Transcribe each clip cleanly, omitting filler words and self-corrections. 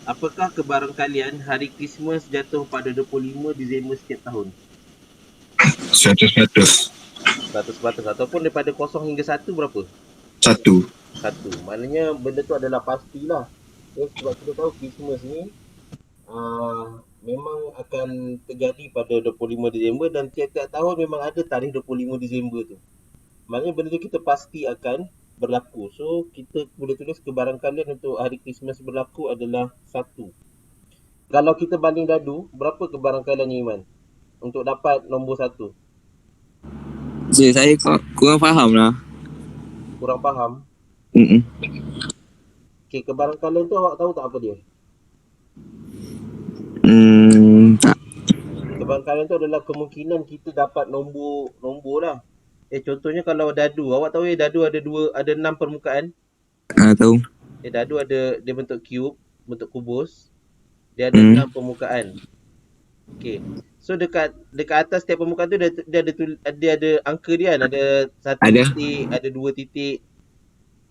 Apakah kebarangkalian hari Christmas jatuh pada 25 Disember setiap tahun? 100%. 100% ataupun daripada 0 hingga 1 berapa? 1. 1. Maknanya benda tu adalah pastilah. Sebab kita tahu Christmas ni memang akan terjadi pada 25 Disember dan tiap-tiap tahun memang ada tarikh 25 Disember tu. Maknanya benda tu kita pasti akan berlaku. So, kita boleh tulis kebarangkalian untuk hari Christmas berlaku adalah 1. Kalau kita banding dadu, berapa kebarangkalian Iman untuk dapat nombor 1? Saya kurang faham lah. Kurang faham? Mm-mm. Okay, kebarangkalian tu awak tahu tak apa dia? Tak. Kebarangkalian tu adalah kemungkinan kita dapat nombor lah. Contohnya kalau dadu, awak tahu dadu ada 6 permukaan. Tahu. Dadu dia bentuk cube, bentuk kubus. Dia ada 6 permukaan. Okay. So dekat atas setiap permukaan tu dia ada angka dia kan, ada 1 titik, ada 2 titik.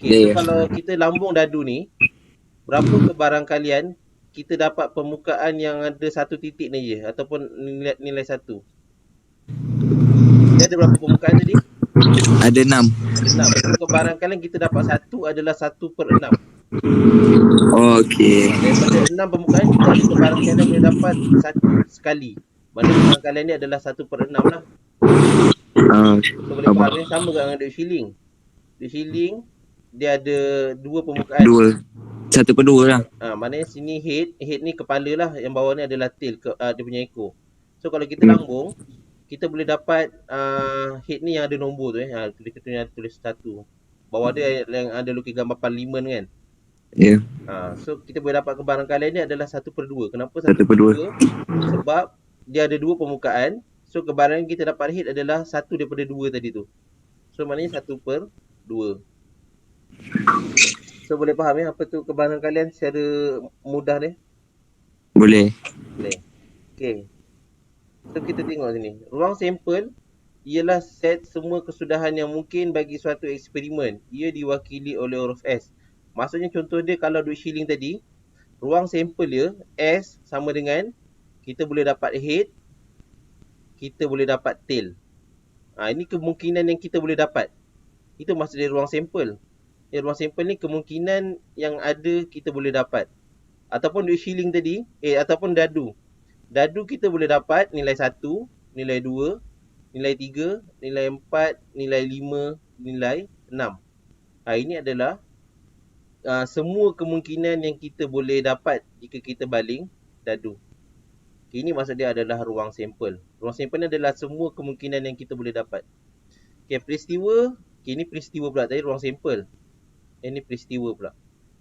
Okay, so kalau kita lambung dadu ni, berapa kebarangkalian kita dapat permukaan yang ada 1 titik ni je ataupun nilai 1? Dia ada berapa permukaan tadi? Ada 6. Ada 6. So kebarangkalian kita dapat 1 adalah 1/6. Okey. Daripada 6 permukaan kita ada kebarangkalian boleh dapat 1 sekali. Mana kebarangkalian ni adalah 1/6 lah. So boleh faham ni sama dengan duit shilling. Duit shilling dia ada 2 permukaan. 1/2 lah. Maknanya sini head ni kepala lah, yang bawah ni adalah tail, dia punya ekor. So kalau kita lambung, kita boleh dapat head ni yang ada nombor tu kita tulis 1. Bawah dia yang ada lukis gambar parlimen kan. Ya. So kita boleh dapat kebarangkalian ni adalah 1/2. Kenapa 1/2? Sebab dia ada 2 permukaan. So kebarangkalian kita dapat head adalah 1 daripada 2 tadi tu. So maknanya 1/2. So boleh faham apa tu kebarangkalian secara mudah ni? Boleh. Okay. So kita tengok sini. Ruang sampel ialah set semua kesudahan yang mungkin bagi suatu eksperimen. Ia diwakili oleh huruf S. Maksudnya contoh dia kalau duit shilling tadi, ruang sampel dia S sama dengan kita boleh dapat head, kita boleh dapat tail. Ini kemungkinan yang kita boleh dapat. Itu maksud dia ruang sampel. Ruang sampel ni kemungkinan yang ada kita boleh dapat. Ataupun duit shilling tadi, ataupun dadu. Dadu kita boleh dapat nilai 1, nilai 2, nilai 3, nilai 4, nilai 5, nilai 6. Ini adalah semua kemungkinan yang kita boleh dapat jika kita baling dadu. Ini maksud dia adalah ruang sampel. Ruang sampel ni adalah semua kemungkinan yang kita boleh dapat. Peristiwa. Ini peristiwa pula. Tadi ruang sampel. Ini peristiwa pula.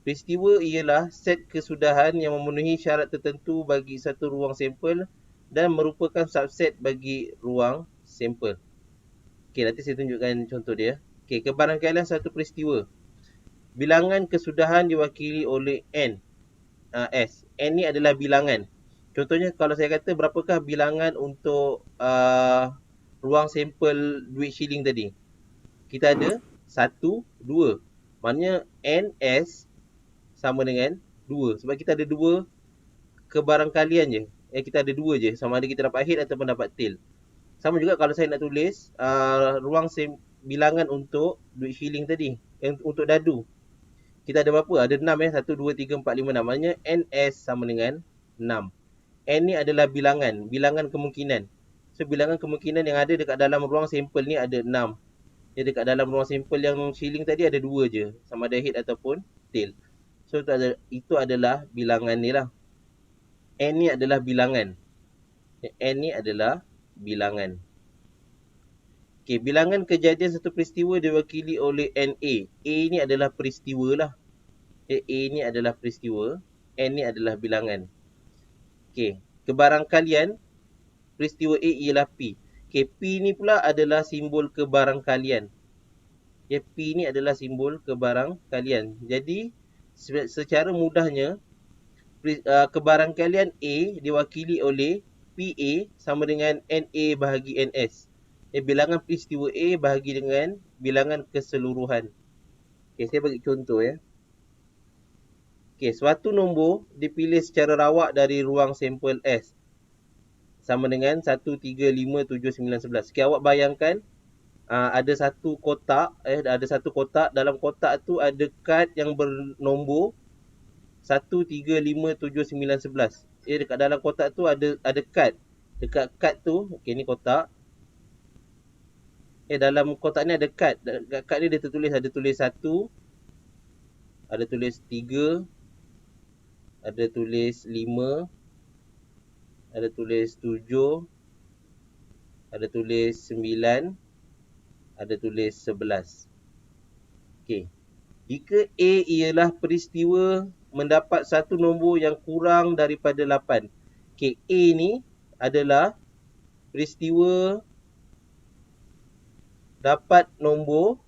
Peristiwa ialah set kesudahan yang memenuhi syarat tertentu bagi satu ruang sampel dan merupakan subset bagi ruang sampel. Nanti saya tunjukkan contoh dia. Kebarangkalian satu peristiwa. Bilangan kesudahan diwakili oleh N. S. N ni adalah bilangan. Contohnya kalau saya kata berapakah bilangan untuk ruang sampel duit shilling tadi. Kita ada 1, 2. Maknanya NS sama dengan 2. Sebab kita ada 2 kebarangkalian je. Kita ada 2 je. Sama ada kita dapat head ataupun dapat tail. Sama juga kalau saya nak tulis ruang bilangan untuk duit shilling tadi. Untuk dadu. Kita ada berapa? Ada 6 1, 2, 3, 4, 5, 6. Maknanya NS sama dengan 6. N ni adalah bilangan. Bilangan kemungkinan. So bilangan kemungkinan yang ada dekat dalam ruang sampel ni ada 6. Dekat dalam ruang sampel yang shilling tadi ada 2 je. Sama ada head ataupun tail. So itu adalah bilangan ni lah. N ni adalah bilangan. N ni adalah bilangan. Bilangan kejadian satu peristiwa diwakili oleh NA. A ni adalah peristiwa lah. A ni adalah peristiwa. N ni adalah bilangan. Kebarangkalian peristiwa A ialah P. P ni pula adalah simbol kebarangkalian. P ni adalah simbol kebarangkalian. Jadi secara mudahnya kebarangkalian A diwakili oleh PA sama dengan NA bahagi NS. Bilangan peristiwa A bahagi dengan bilangan keseluruhan. Saya bagi contoh . Okey, suatu nombor dipilih secara rawak dari ruang sampel S sama dengan 1, 3, 5, 7, 9, 11. Okey, awak bayangkan ada satu kotak, dalam kotak tu ada kad yang bernombor 1, 3, 5, 7, 9, 11. Dekat dalam kotak tu ada kad. Dekat kad tu, okey ni kotak. Dalam kotak ni ada kad. Dekat kad ni dia tertulis, ada tulis 1, ada tulis 3, ada tulis 5, ada tulis 7, ada tulis 9, ada tulis 11. Okey. Jika A ialah peristiwa mendapat satu nombor yang kurang daripada 8. Okey, A ni adalah peristiwa dapat nombor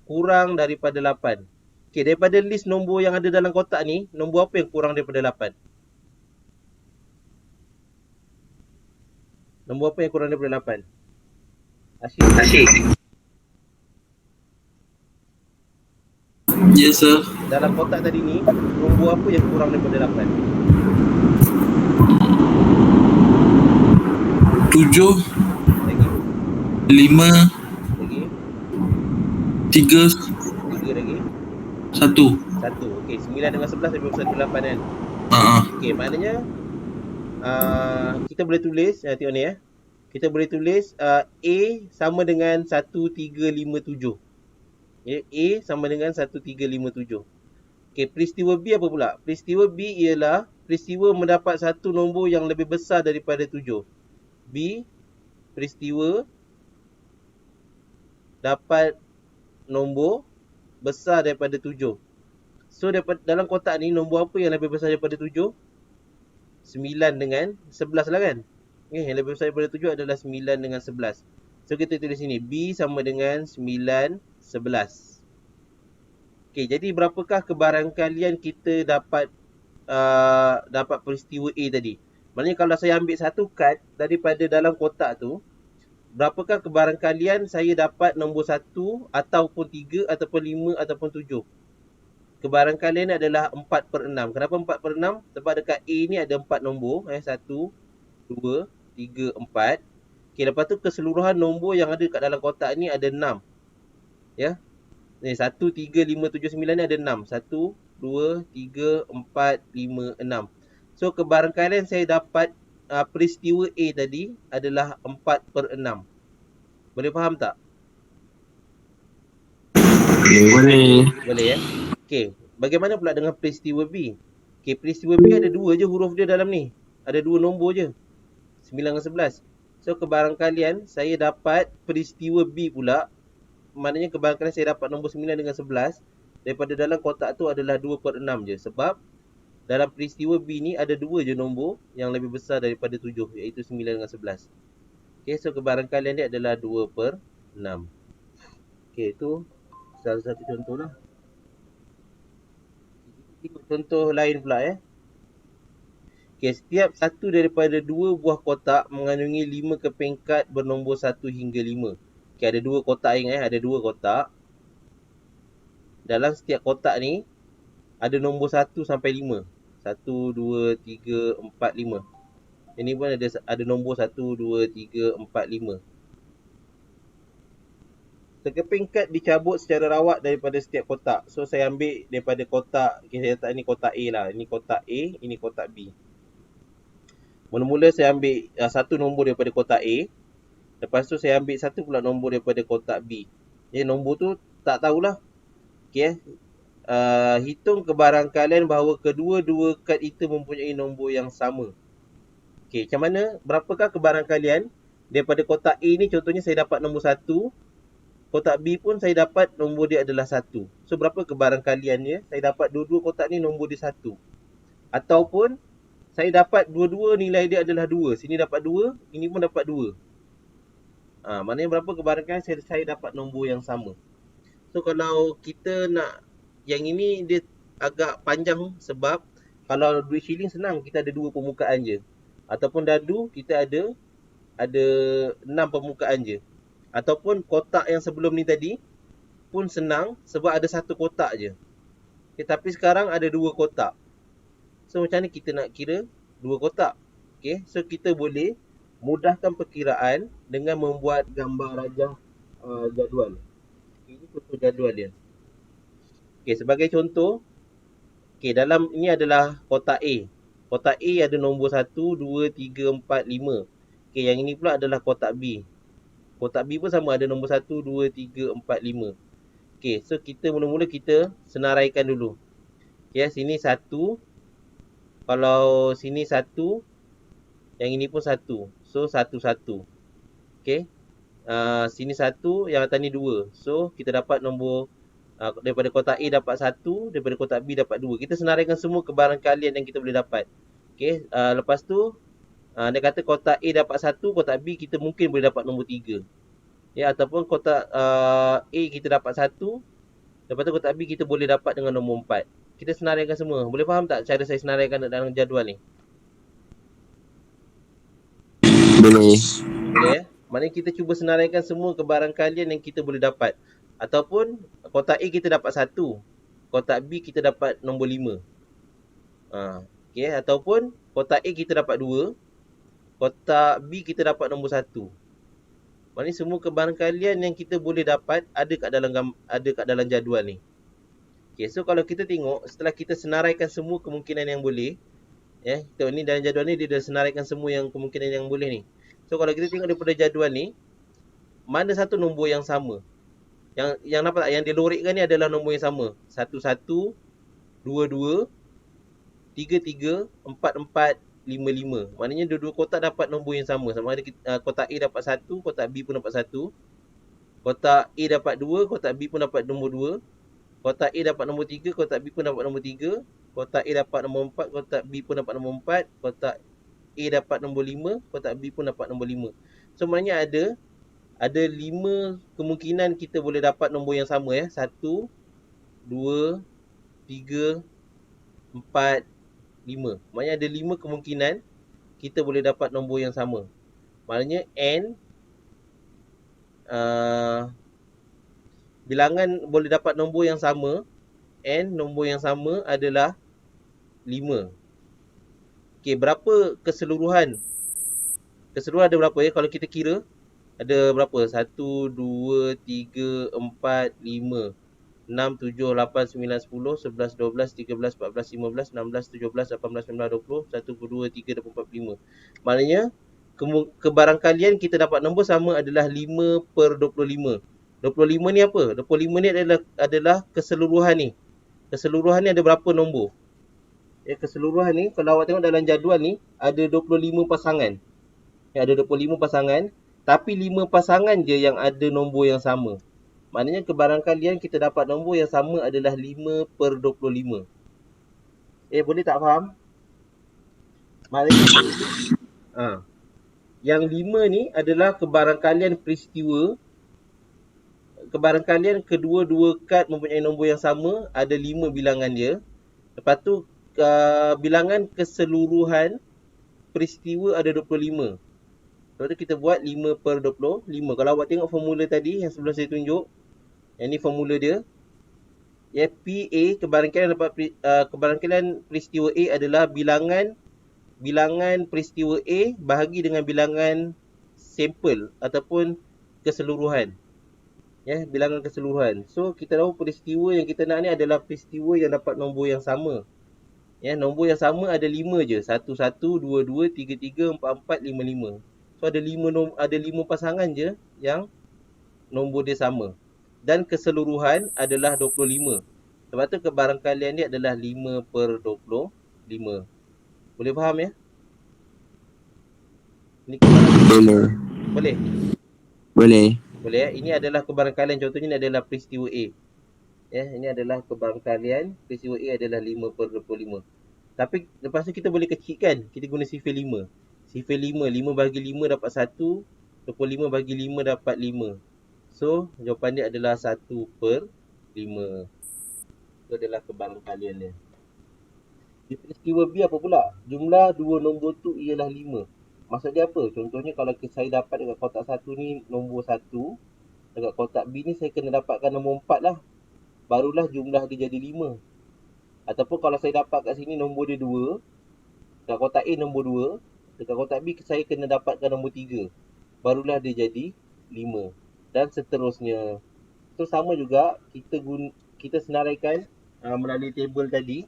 kurang daripada 8. Okey, daripada list nombor yang ada dalam kotak ni, nombor apa yang kurang daripada 8? Nombor apa yang kurang daripada 8? Asyik. Yes, sir. Dalam kotak tadi ni, nombor apa yang kurang daripada 8? 7, Lagi? 5, Lagi? 3, 3 lagi? 1. 1. Okey, 9 dengan 11 lebih besar daripada 8 kan? Okey, maknanya kita boleh tulis, tengok ni kita boleh tulis A sama dengan 1357. A sama dengan 1357. Okey, peristiwa B apa pula? Peristiwa B ialah peristiwa mendapat satu nombor yang lebih besar daripada 7. B, peristiwa dapat nombor besar daripada 7. So, dalam kotak ni, nombor apa yang lebih besar daripada 7? 9 dengan 11 lah kan? Okay, yang lebih besar daripada 7 adalah 9 dengan 11. So, kita tulis sini. B sama dengan 9, 11. Okay, jadi berapakah kebarangkalian kita dapat peristiwa A tadi? Maknanya kalau saya ambil satu kad daripada dalam kotak tu, berapakah kebarangkalian saya dapat nombor 1 ataupun 3 ataupun 5 ataupun 7? Kebarangkalian adalah 4/6. Kenapa 4/6? Sebab dekat A ni ada 4 nombor. 1, 2, 3, 4. Okay, lepas tu keseluruhan nombor yang ada kat dalam kotak ni ada 6. Ya. Ni 1, 3, 5, 7, 9 ni ada 6. 1, 2, 3, 4, 5, 6. So, kebarangkalian saya dapat peristiwa A tadi adalah 4/6. Boleh faham tak? Boleh. Boleh ya? Okey, bagaimana pula dengan peristiwa B? Okey, peristiwa B ada 2 je huruf dia dalam ni. Ada 2 nombor je. 9 dengan 11. So, kebarangkalian saya dapat peristiwa B pula. Maknanya kebarangkalian saya dapat nombor 9 dengan 11 daripada dalam kotak tu adalah 2/6 je. Sebab dalam peristiwa B ni ada 2 je nombor yang lebih besar daripada 7, iaitu 9 dengan 11. Okey, so kebarangkalian dia adalah 2/6. Okey, itu salah satu contoh lah. Contoh lain pula Okey, setiap satu daripada 2 buah kotak mengandungi 5 kepingkat bernombor 1 hingga 5. Okey, ada 2 kotak ada 2 kotak. Dalam setiap kotak ni ada nombor 1 sampai 5. 1, 2, 3, 4, 5. Ini pun ada nombor 1, 2, 3, 4, 5. Sekeping kad dicabut secara rawat daripada setiap kotak. So, saya ambil daripada kotak, saya letak ni kotak A lah. Ini kotak A, ini kotak B. Mula-mula saya ambil satu nombor daripada kotak A. Lepas tu saya ambil satu pula nombor daripada kotak B. Nombor tu tak tahulah. Okay, hitung kebarangkalian bahawa kedua-dua kad itu mempunyai nombor yang sama. Okay, macam mana? Berapakah kebarangkalian daripada kotak A ni, contohnya saya dapat nombor 1. Kotak B pun saya dapat nombor dia adalah 1. So, berapa kebarangkaliannya? Saya dapat dua-dua kotak ni nombor dia 1. Ataupun, saya dapat dua-dua nilai dia adalah 2. Sini dapat 2, ini pun dapat 2. Maknanya berapa kebarangkalian saya dapat nombor yang sama. So, kalau kita nak, yang ini dia agak panjang sebab kalau duit shilling senang, kita ada 2 permukaan je. Ataupun dadu, kita ada 6 permukaan je. Ataupun kotak yang sebelum ni tadi pun senang sebab ada satu kotak je. Okay, tapi sekarang ada 2 kotak. So macam mana kita nak kira 2 kotak? Okay, so kita boleh mudahkan perkiraan dengan membuat gambar rajah jadual. Okay, ini contoh jadual dia. Okay, sebagai contoh, okay, dalam ini adalah kotak A. Kotak A ada nombor 1, 2, 3, 4, 5. Okay, yang ini pula adalah kotak B. Kotak B pun sama, ada nombor 1, 2, 3, 4, 5. Okay, so kita mula-mula kita senaraikan dulu. Okay, sini 1. Kalau sini 1, yang ini pun 1. So 1, 1. Okay. Sini 1, yang atas ni 2. So kita dapat nombor daripada kotak A dapat 1, daripada kotak B dapat 2. Kita senaraikan semua kebarangkalian yang kita boleh dapat. Okay. Lepas tu dia kata kotak A dapat 1, kotak B kita mungkin boleh dapat nombor 3. Ya, ataupun kotak A kita dapat 1, lepas tu kotak B kita boleh dapat dengan nombor 4. Kita senaraikan semua. Boleh faham tak cara saya senaraikan dalam jadual ni? Boleh. Boleh ya? Maknanya kita cuba senaraikan semua kebarangkalian yang kita boleh dapat. Ataupun kotak A kita dapat 1, kotak B kita dapat nombor 5. Okay. Ataupun kotak A kita dapat 2, kotak B kita dapat nombor 1. Maknanya semua kebarangkalian yang kita boleh dapat ada kat dalam jadual ni. Okay, so kalau kita tengok setelah kita senaraikan semua kemungkinan yang boleh, ya, kita ni dalam jadual ni dia dah senaraikan semua yang kemungkinan yang boleh ni. So kalau kita tengok daripada jadual ni, mana satu nombor yang sama? Yang nampak tak? Yang dia lorikkan ni adalah nombor yang sama. 1 1, 2 2, 3 3, 4 4, 5 5. Maknanya dua-dua kotak dapat nombor yang sama. Sama ada kotak A dapat 1, kotak B pun dapat 1. Kotak A dapat 2, kotak B pun dapat nombor 2. Kotak A dapat nombor 3, kotak B pun dapat nombor 3. Kotak A dapat nombor 4, kotak B pun dapat nombor 4. Kotak A dapat nombor 5, kotak B pun dapat nombor 5. So maknanya ada 5 kemungkinan kita boleh dapat nombor yang sama ya. 1, 2, 3, 4, 5. Maknanya ada 5 kemungkinan kita boleh dapat nombor yang sama. Maknanya N bilangan boleh dapat nombor yang sama, N nombor yang sama adalah 5. Okey, berapa keseluruhan? Keseluruhan ada berapa ya kalau kita kira? Ada berapa? 1, 2, 3, 4, 5, 6, 7, 8, 9, 10, 11, 12, 13, 14, 15, 16, 17, 18, 19, 20, 1, 2, 3, 4, 5. Maknanya kebarangkalian kita dapat nombor sama adalah 5 per 25. 25 ni apa? 25 ni adalah keseluruhan ni. Keseluruhan ni ada berapa nombor? Keseluruhan ni kalau awak tengok dalam jadual ni ada 25 pasangan. Ada 25 pasangan, tapi 5 pasangan je yang ada nombor yang sama. Maknanya kebarangkalian kita dapat nombor yang sama adalah 5 per 25. Boleh tak faham? Maknanya yang 5 ni adalah kebarangkalian peristiwa. Kebarangkalian kedua-dua kad mempunyai nombor yang sama, ada 5 bilangan dia. Lepas tu bilangan keseluruhan peristiwa ada 25. Lepas tu kita buat 5 per 25. Kalau awak tengok formula tadi yang sebelum saya tunjuk, yang ni formula dia. Ya, PA kebarangkalian peristiwa A adalah bilangan peristiwa A bahagi dengan bilangan sampel ataupun keseluruhan. Ya, bilangan keseluruhan. So kita tahu peristiwa yang kita nak ni adalah peristiwa yang dapat nombor yang sama. Ya, nombor yang sama ada 5 je. 1 1, 2 2, 3 3, 4 4, 5 5. So ada 5 pasangan je yang nombor dia sama. Dan keseluruhan adalah 25. Sebab tu kebarangkalian dia adalah 5 per 25. Boleh faham ya? Ini Boleh. boleh? Boleh. Boleh ya? Ini adalah kebarangkalian, contohnya ini adalah peristiwa A. Ya, ini adalah kebarangkalian peristiwa A adalah 5 per 25. Tapi lepas tu kita boleh kecilkan. Kita guna sifar 5. Sifar 5, 5 bagi 5 dapat 1. 25 bagi 5 dapat 5. So, jawapan dia adalah 1 per 5. Itu adalah kebarangkalian dia. Di peristiwa B apa pula? Jumlah dua nombor tu ialah 5. Maksud dia apa? Contohnya kalau saya dapat dekat kotak 1 ni nombor 1. Dekat kotak B ni saya kena dapatkan nombor 4 lah. Barulah jumlah dia jadi 5. Ataupun kalau saya dapat kat sini nombor dia 2, kat kotak A nombor 2, dekat kotak B saya kena dapatkan nombor 3. Barulah dia jadi 5 dan seterusnya. So sama juga kita senaraikan melalui table tadi.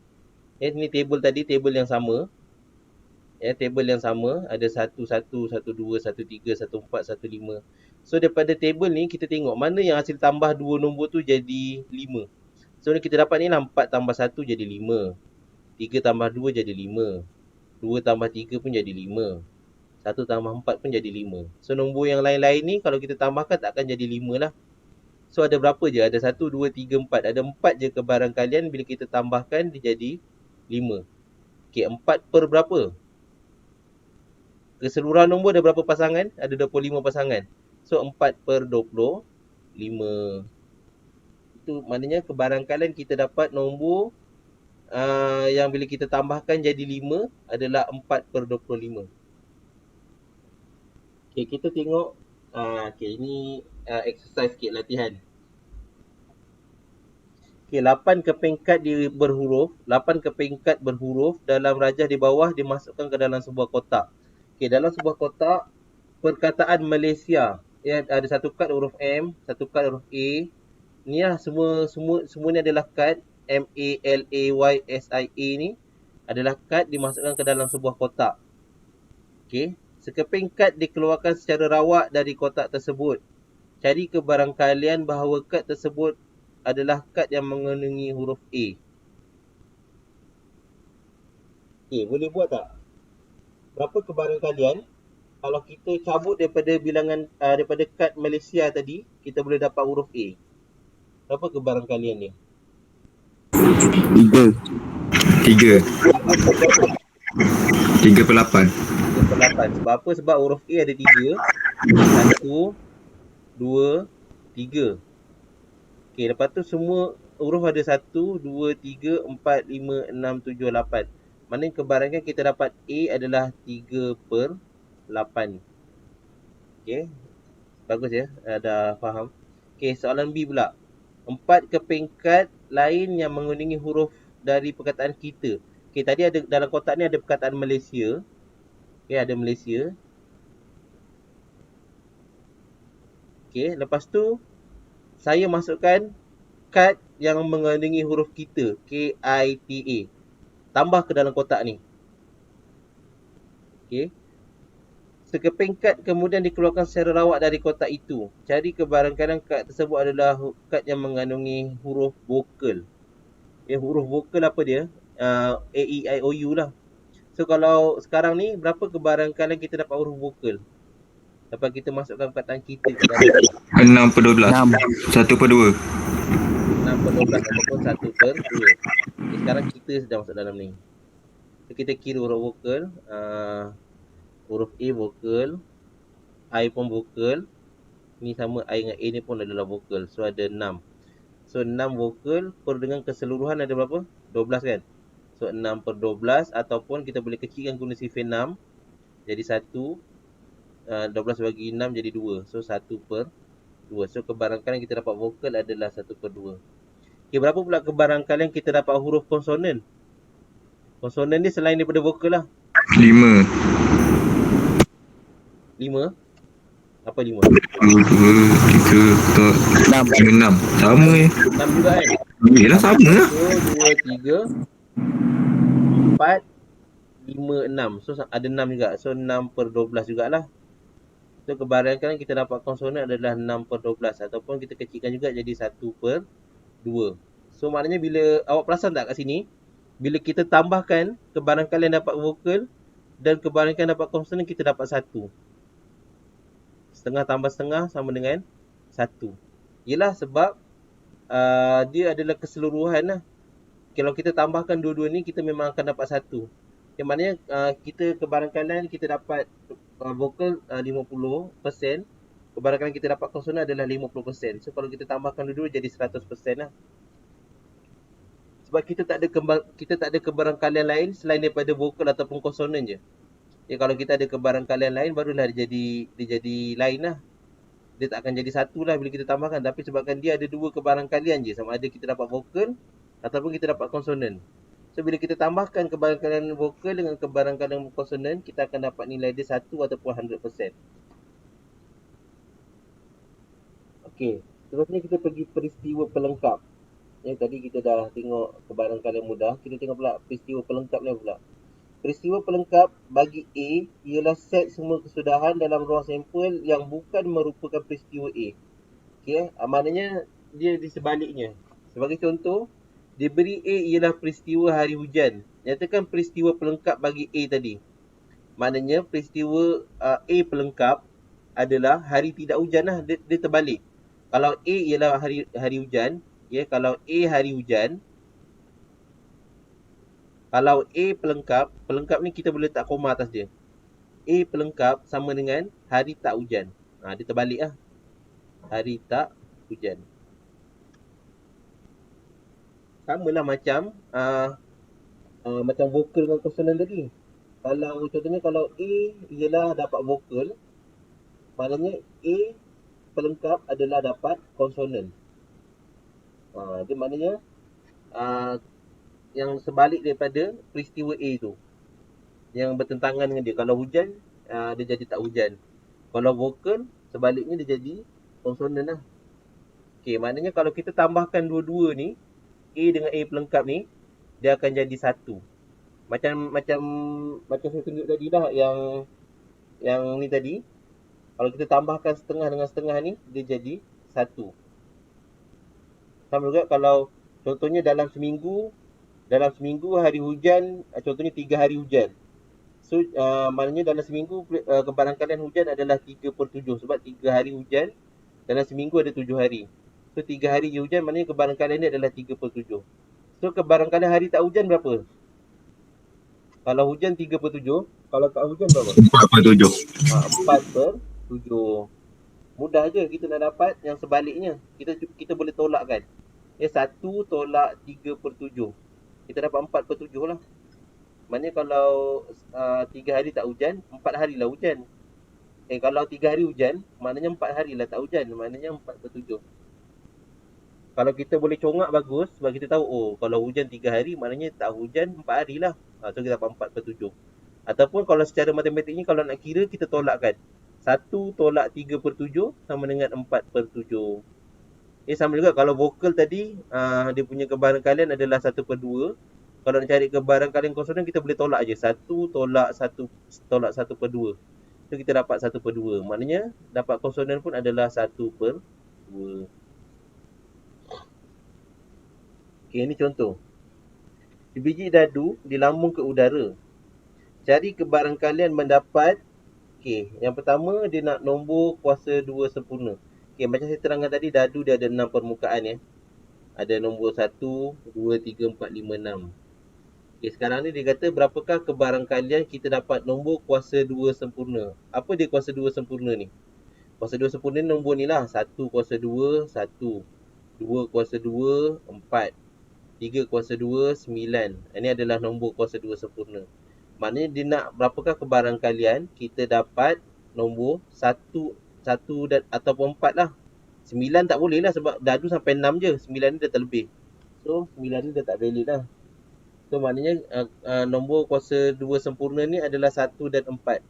Ini table tadi, table yang sama. Table yang sama, ada 1, 1, 1, 2, 1, 3, 1, 4, 1, 5. So daripada table ni kita tengok mana yang hasil tambah 2 nombor tu jadi 5. So kita dapat ni lah 4 tambah 1 jadi 5. 3 tambah 2 jadi 5. 2 tambah 3 pun jadi 5. 1 tambah 4 pun jadi 5. So nombor yang lain-lain ni kalau kita tambahkan tak akan jadi 5 lah. So ada berapa je? Ada 1, 2, 3, 4. Ada 4 je kebarangkalian bila kita tambahkan dia jadi 5. Okay, 4 per berapa? Keseluruhan nombor ada berapa pasangan? Ada 25 pasangan. So 4 per 25. Itu maknanya kebarangkalian kita dapat nombor yang bila kita tambahkan jadi 5 adalah 4 per 25. Okay, kita tengok. Okay, ini exercise sikit latihan. Okay, 8 kepingkat berhuruf. 8 kepingkat berhuruf dalam rajah di bawah dimasukkan ke dalam sebuah kotak. Okay, dalam sebuah kotak, perkataan Malaysia. Ada satu kad huruf M, satu kad huruf A. Ni lah semua ni adalah kad MALAYSIA ni adalah kad dimasukkan ke dalam sebuah kotak. Okey, sekeping kad dikeluarkan secara rawak dari kotak tersebut. Cari kebarangkalian bahawa kad tersebut adalah kad yang mengandungi huruf A. Okey, boleh buat tak? Berapa kebarangkalian kalau kita cabut daripada bilangan daripada kad Malaysia tadi, kita boleh dapat huruf A. Berapa kebarangkalian ni? 3. 3. 3 per 8. 3 per 8. Sebab apa? Sebab huruf A ada 3. 1, 2, 3. Okey, lepas tu semua huruf ada 1, 2, 3, 4, 5, 6, 7, 8. Maknanya kebarangkalian kita dapat A adalah 3 per 8. Okey. Bagus ya. Dah faham. Okey, soalan B pula. 4 kepingkat lain yang mengandungi huruf dari perkataan kita. Okey, tadi ada dalam kotak ni ada perkataan Malaysia. Okey, ada Malaysia. Okey, lepas tu saya masukkan kad yang mengandungi huruf kita, KITA. Tambah ke dalam kotak ni. Okey. Sekeping kad kemudian dikeluarkan secara rawak dari kotak itu. Cari kebarangkalian kad tersebut adalah kad yang mengandungi huruf vokal. Huruf vokal apa dia? A, E, I, O, U lah. So kalau sekarang ni berapa kebarangkalian kita dapat huruf vokal? Lepas kita masukkan perkataan kita ke dalam 6 per 12. 6. 1 per 2. 6 per 12 ataupun 1 per 2. Okay, sekarang kita sedang masuk dalam ni. So, kita kira huruf vokal. Huruf A vokal. I pun vokal. Ni sama I dengan A ni pun adalah vokal. So ada 6. So 6 vokal per dengan keseluruhan ada berapa? 12 kan? So 6 per 12 ataupun kita boleh kecilkan guna sifar 6. Jadi 1. 12 bagi 6 jadi 2. So 1 per 2. So kebarangkalian kita dapat vokal adalah 1 per 2. Okay, berapa pula kebarangkalian kita dapat huruf konsonan? Konsonan ni selain daripada vokal lah. 5. 5. Apa 5? 1, 2, 3, 4, 5, 6. Sama je. 6 juga kan? Yelah sama lah. 1, 2, 3, 4, 5, 6. So ada 6 juga. So 6 per 12 jugalah. So kebarangkalian kita dapat konsonan adalah 6 per 12. Ataupun kita kecilkan juga jadi 1 per 2. So maknanya bila awak perasan tak kat sini, bila kita tambahkan kebarangkalian dapat vokal dan kebarangkalian dapat konsonan, kita dapat 1. Setengah tambah setengah sama dengan 1. Yelah sebab dia adalah keseluruhan lah. Kalau kita tambahkan dua-dua ni, kita memang akan dapat 1. Yang maknanya kita kebarangkalian kita dapat vokal 50%. Kebarangkalian kita dapat konsonan adalah 50%. So kalau kita tambahkan dua-dua jadi 100% lah. Sebab kita tak ada kebarangkalian lain selain daripada vokal ataupun konsonan je. Ya, kalau kita ada kebarangkalian lain barulah dia jadi lain lah. Dia tak akan jadi satu lah bila kita tambahkan. Tapi sebabkan dia ada dua kebarangkalian je, sama ada kita dapat vokal ataupun kita dapat konsonan. So bila kita tambahkan kebarangkalian vokal dengan kebarangkalian konsonan, kita akan dapat nilai dia 1 ataupun 100%. Okey, seterusnya kita pergi peristiwa pelengkap. Tadi kita dah tengok kebarangkalian mudah, kita tengok pula peristiwa pelengkap ni pula. Peristiwa pelengkap bagi A ialah set semua kesudahan dalam ruang sampel yang bukan merupakan peristiwa A. Okey, maknanya dia di sebaliknya. Sebagai contoh, diberi A ialah peristiwa hari hujan. Nyatakan peristiwa pelengkap bagi A tadi. Maknanya peristiwa A pelengkap adalah hari tidak hujan lah. Dia terbalik. Kalau A ialah hari hujan, kalau A hari hujan, kalau A pelengkap ni kita boleh letak koma atas dia. A pelengkap sama dengan hari tak hujan. Dia terbalik lah. Hari tak hujan. Sama lah macam macam vokal dengan konsonan tadi. Kalau contohnya kalau A ialah dapat vokal, maknanya A pelengkap adalah dapat konsonan. Dia maknanya yang sebalik daripada peristiwa A tu, yang bertentangan dengan dia. Kalau hujan, dia jadi tak hujan. Kalau vokal, sebaliknya dia jadi konsonan lah. Okay, maknanya kalau kita tambahkan dua-dua ni, A dengan A pelengkap ni, dia akan jadi satu. Macam saya tunjuk tadi lah, yang ni tadi. Kalau kita tambahkan setengah dengan setengah ni, dia jadi satu. Sama juga kalau contohnya dalam seminggu hari hujan, contohnya 3 hari hujan. So maknanya dalam seminggu kebarangkalian hujan adalah 3/7 sebab 3 hari hujan dalam seminggu ada 7 hari. So 3 hari je hujan, maknanya kebarangkalian ni adalah 3/7. So kebarangkalian hari tak hujan berapa? Kalau hujan 3/7, kalau tak hujan berapa? 4/7. 4/7. Mudah je kita nak dapat yang sebaliknya. Kita boleh tolakkan. 1 tolak 3/7. Kita dapat 4/7 lah. Maknanya kalau 3 hari tak hujan, 4 hari lah hujan. Kalau 3 hari hujan, maknanya 4 hari lah tak hujan. Maknanya 4/7. Kalau kita boleh congak bagus, sebab kita tahu, kalau hujan 3 hari, maknanya tak hujan 4 hari lah. So kita dapat 4/7. Ataupun kalau secara matematiknya, kalau nak kira, kita tolakkan. 1 tolak 3/7 sama dengan 4/7. Sama juga kalau vokal tadi, dia punya kebarangkalian adalah 1/2. Kalau nak cari kebarangkalian konsonan, kita boleh tolak je. 1 tolak 1/2. So kita dapat 1/2. Maknanya dapat konsonan pun adalah 1/2. Okay, ini contoh. Sebiji dadu dilambung ke udara. Cari kebarangkalian mendapat. Okay, yang pertama dia nak nombor kuasa 2 sempurna. Okay, macam saya terangkan tadi, dadu dia ada 6 permukaan. Ada nombor 1, 2, 3, 4, 5, 6. Okay, sekarang ni dia kata berapakah kebarangkalian kita dapat nombor kuasa 2 sempurna. Apa dia kuasa 2 sempurna ni? Kuasa 2 sempurna ni nombor ni lah. 1 kuasa 2, 1. 2 kuasa 2, 4. 3 kuasa 2, 9. Ini adalah nombor kuasa 2 sempurna. Maknanya dia nak berapakah kebarangkalian kita dapat nombor 1 dan ataupun 4 lah. 9 tak boleh lah sebab dadu sampai 6 je. 9 ni dah terlebih. So 9 ni dah tak valid lah. So maknanya nombor kuasa 2 sempurna ni adalah 1 dan 4.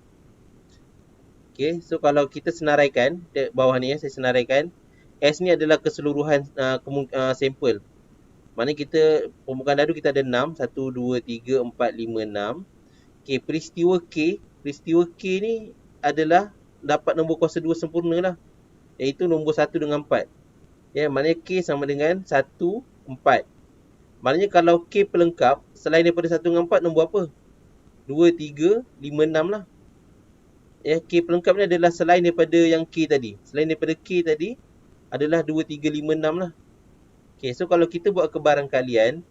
Okay, so kalau kita senaraikan, bawah ni saya senaraikan. S ni adalah keseluruhan sampel. Maknanya kita, permukaan dadu kita ada 6. 1, 2, 3, 4, 5, 6. Okay, peristiwa K ni adalah dapat nombor kuasa 2 sempurna lah. Iaitu nombor 1 dengan 4. Maknanya K sama dengan 1, 4. Maknanya kalau K pelengkap, selain daripada 1 dengan 4, nombor apa? 2, 3, 5, 6 lah. K pelengkap ni adalah selain daripada yang K tadi. Selain daripada K tadi, adalah 2, 3, 5, 6 lah. Okay, so kalau kita buat kebarangkalian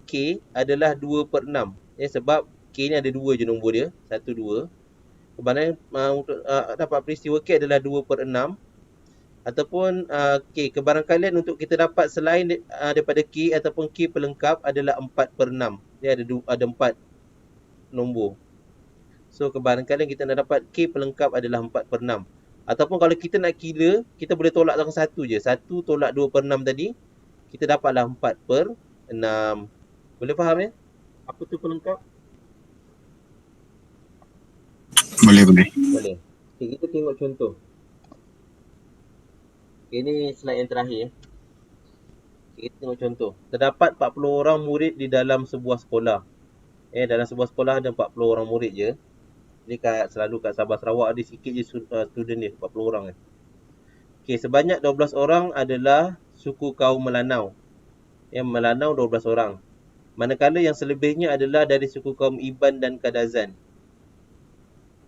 K adalah 2/6. Sebab K ni ada 2 je nombor dia. 1, 2. Kebarangkalian untuk dapat peristiwa K adalah 2/6. Ataupun kebarangkalian untuk kita dapat selain daripada K ataupun K pelengkap adalah 4/6. Dia ada 4 nombor. So kebarangkalian kita nak dapat K pelengkap adalah 4/6. Ataupun kalau kita nak kira, kita boleh tolak dengan 1 je. 1 tolak 2/6 tadi, kita dapatlah 4/6. Boleh faham ya? Apa tu pelengkap? Boleh. Boleh. Okay, kita tengok contoh. Okay, ini slide yang terakhir. Okay, kita tengok contoh. Terdapat 40 orang murid di dalam sebuah sekolah. Dalam sebuah sekolah ada 40 orang murid je. Jadi selalu kat Sabah Sarawak ada sikit je student dia, 40 orang kan. Okay, sebanyak 12 orang adalah suku kaum Melanau. Melanau 12 orang. Manakala yang selebihnya adalah dari suku kaum Iban dan Kadazan.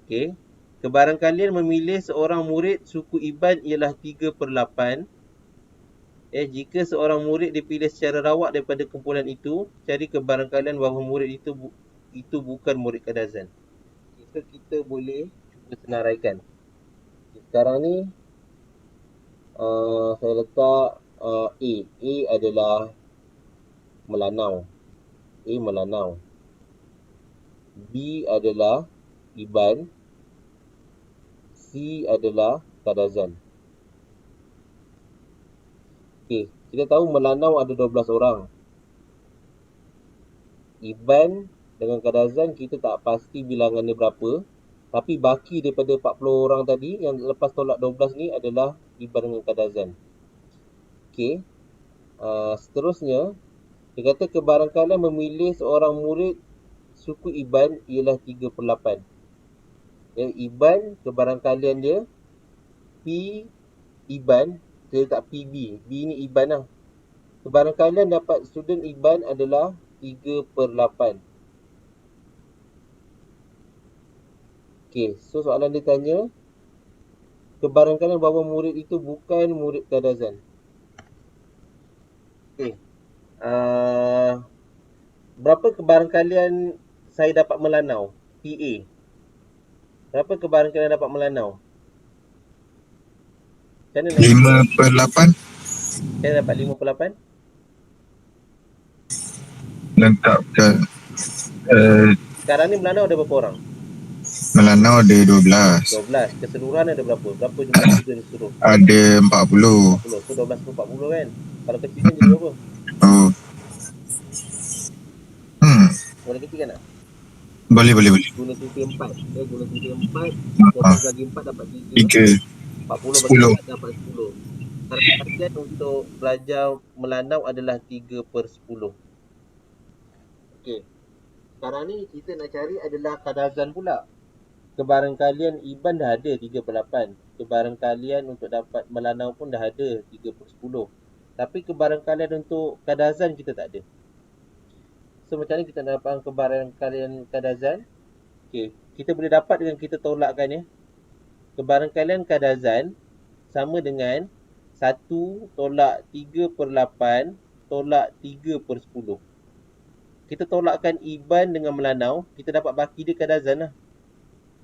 Okay. Kebarangkalian memilih seorang murid suku Iban ialah 3/8. Jika seorang murid dipilih secara rawak daripada kumpulan itu, cari kebarangkalian bahawa murid itu bukan murid Kadazan. So, kita boleh cuba senaraikan. Sekarang ni saya letak A. A adalah Melanau. A Melanau. B adalah Iban. C adalah Kadazan. Okey, kita tahu Melanau ada 12 orang. Iban dengan Kadazan kita tak pasti bilangan dia berapa. Tapi baki daripada 40 orang tadi yang lepas tolak 12 ni adalah Iban dengan Kadazan. Okey. Seterusnya, dia kata kebarangkalian memilih seorang murid suku Iban ialah 3/8. Iban, kebarangkalian dia P Iban, kita letak PB. B ni Iban lah. Kebarangkalian dapat student Iban adalah 3/8. Okey, so soalan dia tanya, kebarangkalian bahawa murid itu bukan murid Kadazan. Okey. Berapa kebarangkalian saya dapat Melanau? PA. Berapa kebarangkalian dapat Melanau? Macam mana nak 5/8 Saya dapat 5/8? lengkapkan. Sekarang ni Melanau ada berapa orang? Melanau ada 12. 12. Keseluruhan ada berapa? Berapa jumlah student seluruh? Ada 40. 40. So 12 per 40 kan? Kalau kecilkan jadi berapa? Oh. Boleh kecilkan tak? Boleh. Guna tinggi 4. Guna tinggi 4. 12 bagi 4 dapat 3. 3. 40 bagi 4 dapat 10. Target untuk pelajar Melanau adalah 3/10. Okey. Sekarang ni kita nak cari adalah Kadazan pula. Kebarangkalian Iban dah ada 3/8. Kebarangkalian untuk dapat Melanau pun dah ada 3/10. Tapi kebarangkalian untuk Kadazan kita tak ada. So macam ni kita nak dapat kebarangkalian Kadazan. Okey, kita boleh dapat dengan kita tolakkan ya. Kebarangkalian Kadazan sama dengan 1 tolak 3/8 tolak 3/10. Kita tolakkan Iban dengan Melanau, kita dapat baki dia Kadazan lah.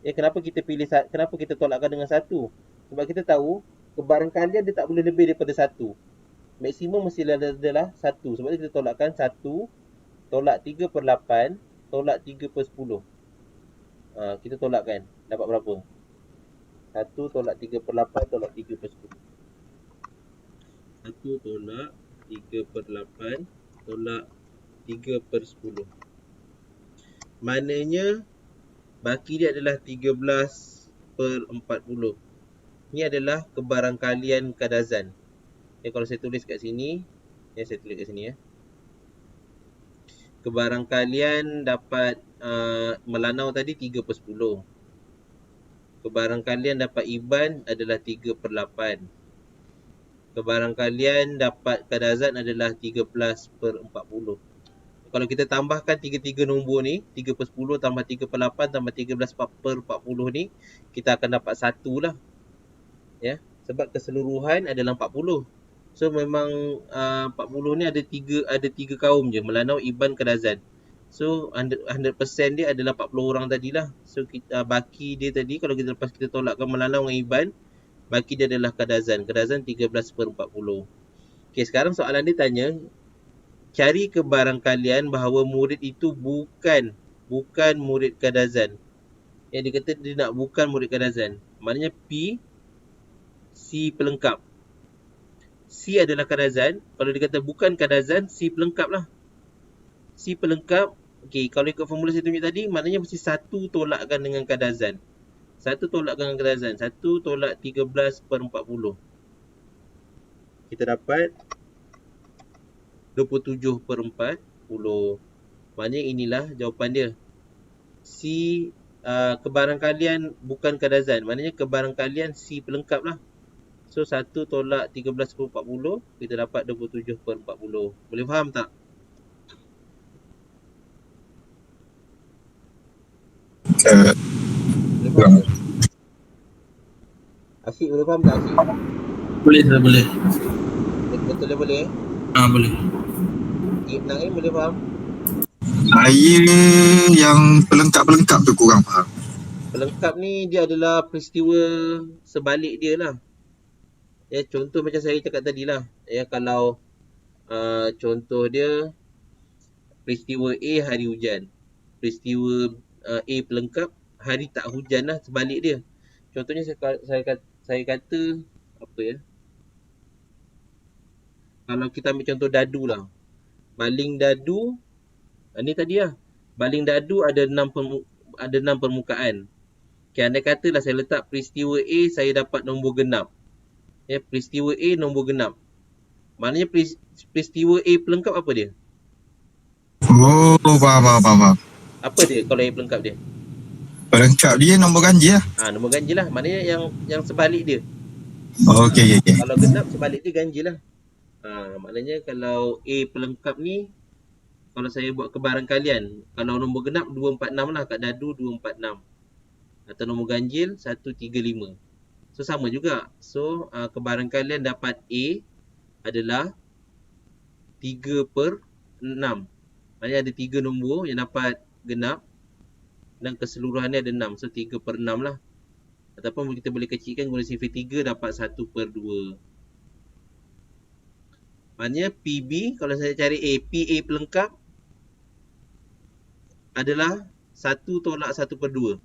Kenapa kita tolakkan dengan 1? Sebab kita tahu kebarangkalian dia tak boleh lebih daripada 1. Maksimum mesti adalah 1. Sebab itu kita tolakkan 1 tolak 3/8 tolak 3/10. Kita tolakkan. Dapat berapa? 1 tolak 3/8 tolak 3/10. 1 tolak 3/8 tolak 3/10. Maknanya baki dia adalah 13/40. Ini adalah kebarangkalian Kadazan. Kalau saya tulis kat sini, saya tulis kat sini ya. Kebarangkalian dapat Melanau tadi 3/10. Kebarangkalian dapat Iban adalah 3/8. Kebarangkalian dapat Kadazan adalah 13/40. Kalau kita tambahkan 3 nombor ni, 3/10 tambah 3/8 tambah 13/40 ni, kita akan dapat 1 lah. Ya, sebab keseluruhan adalah 40. So memang 40 ni ada 3 kaum je, Melanau, Iban, Kadazan. So 100% dia adalah 40 orang tadilah. So kita baki dia tadi, kalau kita lepas kita tolakkan Melanau dengan Iban, baki dia adalah Kadazan. Kadazan 13/40. Okey, sekarang soalan dia tanya, cari kebarangkalian bahawa murid itu bukan murid Kadazan. Dia kata dia nak bukan murid Kadazan. Maknanya P, C pelengkap. C adalah Kadazan. Kalau dia kata bukan Kadazan, C pelengkap lah. C pelengkap. Okey, kalau ikut formula saya tunjuk tadi, maknanya mesti 1 tolakkan dengan kadar Zan. 1 tolakkan dengan kadar Zan. 1 tolak 13/40. Kita dapat 27/40. Maknanya inilah jawapan dia. C kebarangkalian bukan kadar Zan. Maknanya kebarangkalian C pelengkap lah. So 1 tolak 13/40, kita dapat 27/40. Boleh faham tak? Boleh faham tak? Asyik boleh faham tak Asyik? Boleh sir, boleh. Betul dia boleh? Boleh. Naim boleh faham? Saya yang pelengkap-pelengkap tu kurang faham. Pelengkap ni dia adalah peristiwa sebalik dia lah. Ya, contoh macam saya cakap tadi lah. Ya, kalau contoh dia peristiwa A hari hujan. Peristiwa A pelengkap hari tak hujan lah, sebalik dia. Contohnya saya kata apa ya? Kalau kita ambil contoh dadu lah. Baling dadu ni tadi lah. Baling dadu ada 6 permukaan. Okay, andai katalah saya letak peristiwa A, saya dapat nombor genap. Ya, peristiwa A nombor genap. Maknanya peristiwa A pelengkap apa dia? Oh, faham. Apa dia kalau A pelengkap dia? Pelengkap dia nombor ganjil lah. Nombor ganjil lah. Maknanya yang sebalik dia. Okey. Kalau genap sebalik dia ganjil lah. Maknanya kalau A pelengkap ni, kalau saya buat kebarangkalian, kalau nombor genap 246 lah, kat dadu 246. Atau nombor ganjil 135. So sama juga. So kebarangkalian dapat A adalah 3/6. Maknanya ada 3 nombor yang dapat genap dan keseluruhannya ada 6. So 3/6 lah. Ataupun kita boleh kecilkan guna sifar 3, dapat 1/2. Maknanya PB, kalau saya cari A, PA pelengkap adalah 1 tolak 1/2.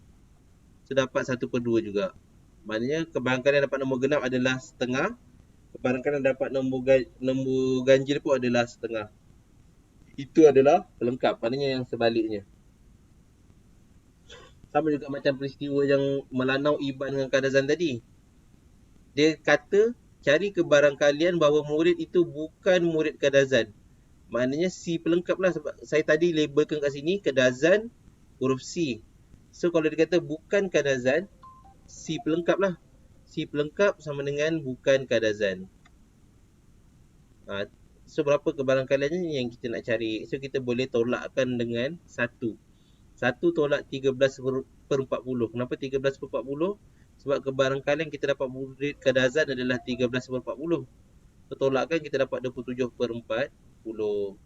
So dapat 1/2 juga. Maknanya kebarangkalian dapat nombor genap adalah setengah. Kebarangkalian dapat nombor ganjil pun adalah setengah. Itu adalah pelengkap. Maknanya yang sebaliknya. Sama juga macam peristiwa yang melanau Iban dengan Kadazan tadi. Dia kata cari kebarangkalian bahawa murid itu bukan murid Kadazan. Maknanya C pelengkap lah. Sebab saya tadi labelkan kat sini Kadazan huruf C. So kalau dia kata bukan Kadazan, C pelengkap lah. C pelengkap sama dengan bukan Kadazan. So berapa kebarangkaliannya yang kita nak cari. So kita boleh tolakkan dengan 1. 1 tolak 13/40. Kenapa 13/40? Sebab kebarangkalian kita dapat murid Kadazan adalah 13/40. So tolakkan kita dapat 27/40.